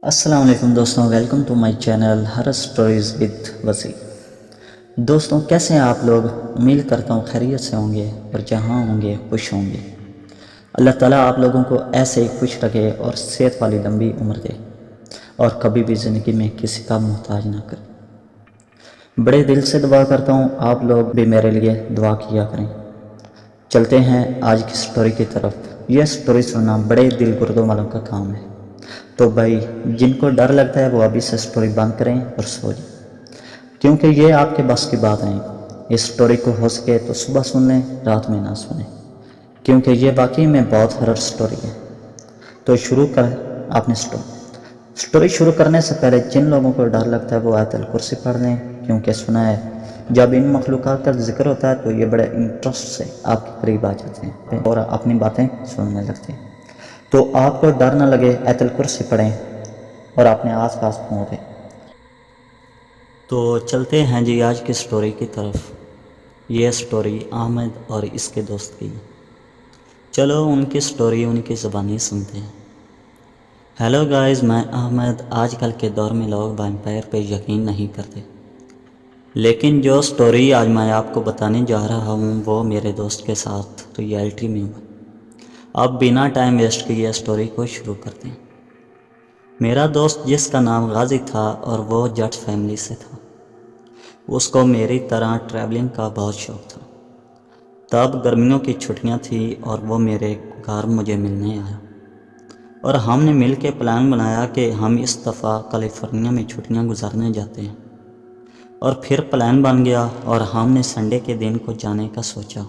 السلام علیکم دوستوں، ویلکم ٹو مائی چینل ہر اسٹوریز ود وسیع۔ دوستوں، کیسے ہیں آپ لوگ؟ امید کرتا ہوں خیریت سے ہوں گے اور جہاں ہوں گے خوش ہوں گے۔ اللہ تعالیٰ آپ لوگوں کو ایسے ہی خوش رکھے اور صحت والی لمبی عمر دے اور کبھی بھی زندگی میں کسی کا محتاج نہ کرے۔ بڑے دل سے دعا کرتا ہوں آپ لوگ بھی میرے لیے دعا کیا کریں۔ چلتے ہیں آج کی سٹوری کی طرف۔ یہ سٹوری سننا بڑے دل گردوں والوں کا کام ہے، تو بھائی جن کو ڈر لگتا ہے وہ ابھی سے سٹوری بند کریں اور سو جائیں، کیونکہ یہ آپ کے بس کی بات نہیں۔ اس سٹوری کو ہو سکے تو صبح سن لیں، رات میں نہ سنیں، کیونکہ یہ واقعی میں بہت ہرر سٹوری ہے۔ تو شروع کریں اپنی سٹوری شروع کرنے سے پہلے جن لوگوں کو ڈر لگتا ہے وہ آیت الکرسی پڑھ لیں، کیونکہ سنا ہے جب ان مخلوقات کا ذکر ہوتا ہے تو یہ بڑے انٹرسٹ سے آپ کے قریب آ جاتے ہیں اور اپنی باتیں سننے لگتے ہیں۔ تو آپ کو ڈر نہ لگے، آیت الکرسی پڑھیں اور اپنے آس پاس پہنچیں۔ تو چلتے ہیں جی آج کی سٹوری کی طرف۔ یہ سٹوری احمد اور اس کے دوست کی۔ چلو ان کی سٹوری ان کی زبانی سنتے ہیں۔ ہیلو گائز، میں احمد۔ آج کل کے دور میں لوگ ویمپائر پہ یقین نہیں کرتے، لیکن جو سٹوری آج میں آپ کو بتانے جا رہا ہوں وہ میرے دوست کے ساتھ ریئلٹی میں ہوئی۔ اب بنا ٹائم ویسٹ کیے سٹوری کو شروع کرتے ہیں۔ میرا دوست جس کا نام غازی تھا اور وہ جٹ فیملی سے تھا، اس کو میری طرح ٹریولنگ کا بہت شوق تھا۔ تب گرمیوں کی چھٹیاں تھیں اور وہ میرے گھر مجھے ملنے آیا، اور ہم نے مل کے پلان بنایا کہ ہم اس دفعہ کیلیفورنیا میں چھٹیاں گزارنے جاتے ہیں۔ اور پھر پلان بن گیا اور ہم نے سنڈے کے دن کو جانے کا سوچا،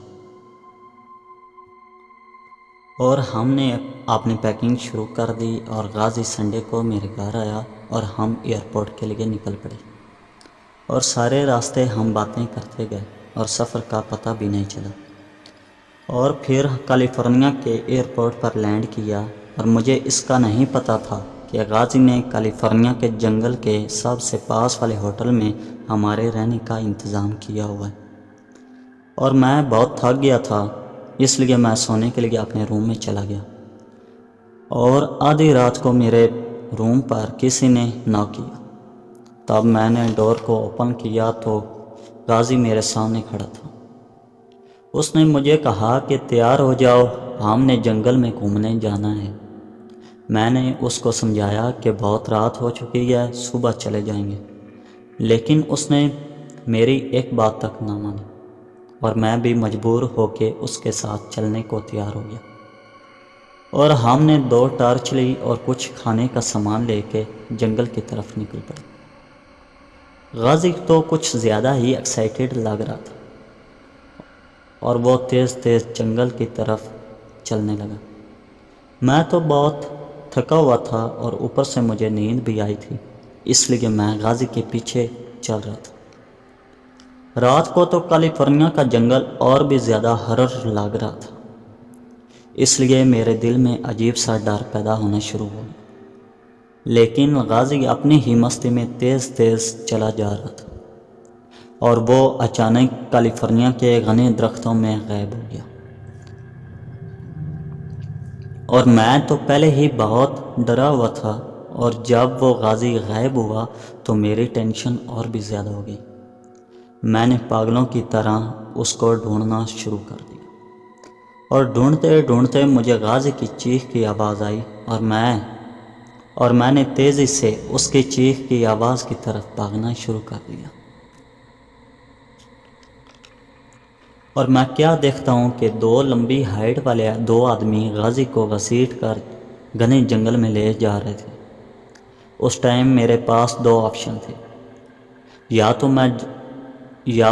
اور ہم نے اپنی پیکنگ شروع کر دی اور غازی سنڈے کو میرے گھر آیا اور ہم ایئرپورٹ کے لیے نکل پڑے۔ اور سارے راستے ہم باتیں کرتے گئے اور سفر کا پتہ بھی نہیں چلا۔ اور پھر کیلیفورنیا کے ایئرپورٹ پر لینڈ کیا، اور مجھے اس کا نہیں پتہ تھا کہ غازی نے کیلیفورنیا کے جنگل کے سب سے پاس والے ہوٹل میں ہمارے رہنے کا انتظام کیا ہوا ہے۔ اور میں بہت تھک گیا تھا، اس لیے میں سونے کے لیے اپنے روم میں چلا گیا، اور آدھی رات کو میرے روم پر کسی نے ناک کیا۔ تب میں نے ڈور کو اوپن کیا تو غازی میرے سامنے کھڑا تھا۔ اس نے مجھے کہا کہ تیار ہو جاؤ، ہم نے جنگل میں گھومنے جانا ہے۔ میں نے اس کو سمجھایا کہ بہت رات ہو چکی ہے، صبح چلے جائیں گے، لیکن اس نے میری ایک بات تک نہ مانی، اور میں بھی مجبور ہو کے اس کے ساتھ چلنے کو تیار ہو گیا۔ اور ہم نے 2 ٹارچ لی اور کچھ کھانے کا سامان لے کے جنگل کی طرف نکل پڑے۔ غازی تو کچھ زیادہ ہی ایکسائٹیڈ لگ رہا تھا، اور وہ تیز تیز جنگل کی طرف چلنے لگا۔ میں تو بہت تھکا ہوا تھا اور اوپر سے مجھے نیند بھی آئی تھی، اس لیے میں غازی کے پیچھے چل رہا تھا۔ رات کو تو کیلیفورنیا کا جنگل اور بھی زیادہ ہرر لگ رہا تھا، اس لیے میرے دل میں عجیب سا ڈر پیدا ہونا شروع ہو گیا۔ لیکن غازی اپنی ہی مستی میں تیز تیز چلا جا رہا تھا، اور وہ اچانک کیلیفورنیا کے گھنے درختوں میں غائب ہو گیا۔ اور میں تو پہلے ہی بہت ڈرا ہوا تھا، اور جب وہ غازی غائب ہوا تو میری ٹینشن اور بھی زیادہ ہو گئی۔ میں نے پاگلوں کی طرح اس کو ڈھونڈنا شروع کر دیا، اور ڈھونڈتے ڈھونڈتے مجھے غازی کی چیخ کی آواز آئی، اور میں نے تیزی سے اس کی چیخ کی آواز کی طرف بھاگنا شروع کر دیا۔ اور میں کیا دیکھتا ہوں کہ 2 لمبی ہائٹ والے 2 آدمی غازی کو گھسیٹ کر گھنے جنگل میں لے جا رہے تھے۔ اس ٹائم میرے پاس 2 آپشن تھے، یا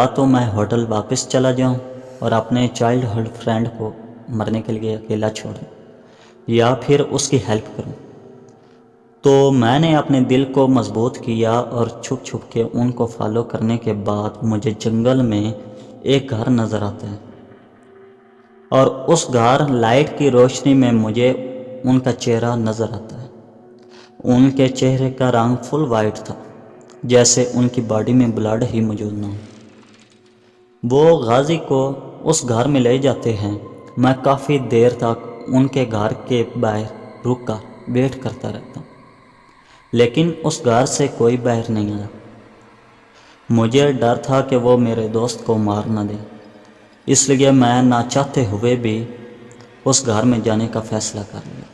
تو میں ہوٹل واپس چلا جاؤں اور اپنے چائلڈ ہوڈ فرینڈ کو مرنے کے لیے اکیلا چھوڑ دوں، یا پھر اس کی ہیلپ کروں۔ تو میں نے اپنے دل کو مضبوط کیا اور چھپ چھپ کے ان کو فالو کرنے کے بعد مجھے جنگل میں ایک گھر نظر آتا ہے، اور اس گھر لائٹ کی روشنی میں مجھے ان کا چہرہ نظر آتا ہے۔ ان کے چہرے کا رنگ فل وائٹ تھا، جیسے ان کی باڈی میں بلڈ ہی موجود نہ ہو۔ وہ غازی کو اس گھر میں لے جاتے ہیں۔ میں کافی دیر تک ان کے گھر کے باہر رک کر ویٹ کرتا رہتا ہوں، لیکن اس گھر سے کوئی باہر نہیں آیا۔ مجھے ڈر تھا کہ وہ میرے دوست کو مار نہ دے، اس لیے میں نہ چاہتے ہوئے بھی اس گھر میں جانے کا فیصلہ کر لیا،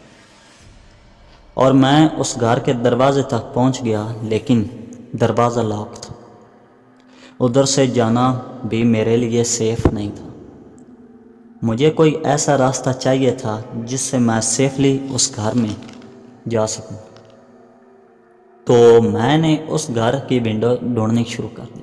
اور میں اس گھر کے دروازے تک پہنچ گیا، لیکن دروازہ لاک تھا۔ ادھر سے جانا بھی میرے لیے سیف نہیں تھا۔ مجھے کوئی ایسا راستہ چاہیے تھا جس سے میں سیفلی اس گھر میں جا سکوں۔ تو میں نے اس گھر کی ونڈو ڈھونڈنی شروع کر دی،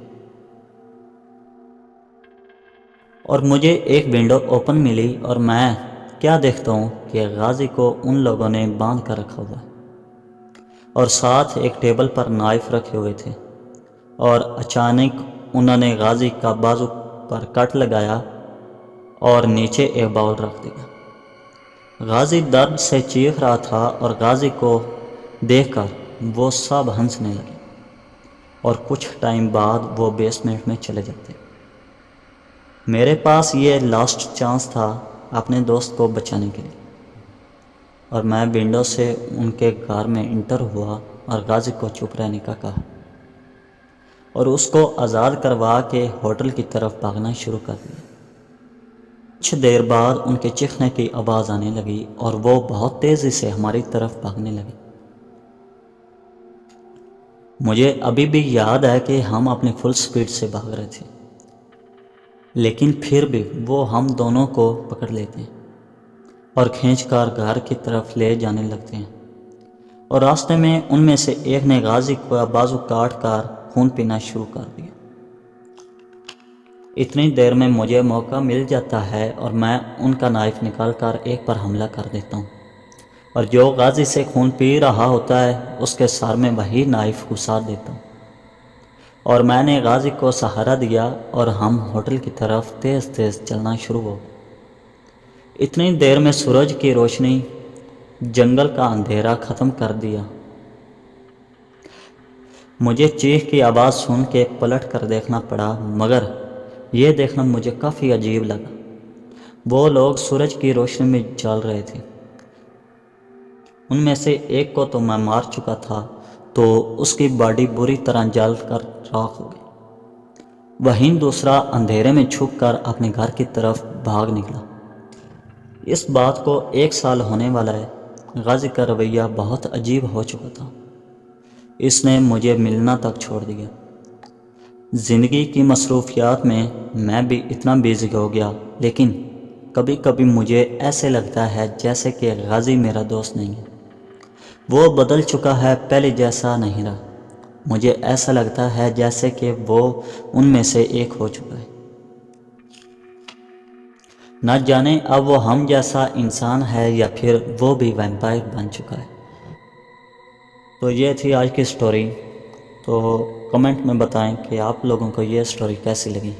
اور مجھے ایک ونڈو اوپن ملی، اور میں کیا دیکھتا ہوں کہ غازی کو ان لوگوں نے باندھ کر رکھا ہوا ہے، اور ساتھ ایک ٹیبل پر نائف رکھے ہوئے تھے، اور اچانک انہوں نے غازی کا بازو پر کٹ لگایا اور نیچے ایک باؤل رکھ دیا۔ غازی درد سے چیخ رہا تھا، اور غازی کو دیکھ کر وہ سب ہنسنے لگے، اور کچھ ٹائم بعد وہ بیسمنٹ میں چلے جاتے۔ میرے پاس یہ لاسٹ چانس تھا اپنے دوست کو بچانے کے لیے، اور میں ونڈو سے ان کے گھر میں انٹر ہوا اور غازی کو چپ رہنے کا کہا، اور اس کو آزاد کروا کے ہوٹل کی طرف بھاگنا شروع کر دیا۔ کچھ دیر بعد ان کے چیخنے کی آواز آنے لگی، اور وہ بہت تیزی سے ہماری طرف بھاگنے لگے۔ مجھے ابھی بھی یاد ہے کہ ہم اپنی فل سپیڈ سے بھاگ رہے تھے، لیکن پھر بھی وہ ہم دونوں کو پکڑ لیتے ہیں اور کھینچ کر گھر کی طرف لے جانے لگتے ہیں، اور راستے میں ان میں سے ایک نے غازی کا بازو کاٹ کر خون پینا شروع کر دیا۔ اتنی دیر میں مجھے موقع مل جاتا ہے اور میں ان کا نائف نکال کر ایک پر حملہ کر دیتا ہوں، اور جو غازی سے خون پی رہا ہوتا ہے اس کے سر میں وہی نائف گھسا دیتا ہوں، اور میں نے غازی کو سہارا دیا، اور ہم ہوٹل کی طرف تیز تیز چلنا شروع ہو گئے۔ اتنی دیر میں سورج کی روشنی جنگل کا اندھیرا ختم کر دیا۔ مجھے چیخ کی آواز سن کے پلٹ کر دیکھنا پڑا، مگر یہ دیکھنا مجھے کافی عجیب لگا۔ وہ لوگ سورج کی روشنی میں جل رہے تھے۔ ان میں سے ایک کو تو میں مار چکا تھا، تو اس کی باڈی بری طرح جل کر راکھ ہو گئی۔ وہیں دوسرا اندھیرے میں چھپ کر اپنے گھر کی طرف بھاگ نکلا۔ اس بات کو 1 سال ہونے والا ہے۔ غازی کا رویہ بہت عجیب ہو چکا تھا۔ اس نے مجھے ملنا تک چھوڑ دیا۔ زندگی کی مصروفیات میں بھی اتنا بیزی ہو گیا، لیکن کبھی کبھی مجھے ایسے لگتا ہے جیسے کہ غازی میرا دوست نہیں ہے۔ وہ بدل چکا ہے، پہلے جیسا نہیں رہا۔ مجھے ایسا لگتا ہے جیسے کہ وہ ان میں سے ایک ہو چکا ہے۔ نہ جانے اب وہ ہم جیسا انسان ہے یا پھر وہ بھی ویمپائر بن چکا ہے۔ تو یہ تھی آج کی سٹوری۔ تو کمنٹ میں بتائیں کہ آپ لوگوں کو یہ سٹوری کیسی لگی۔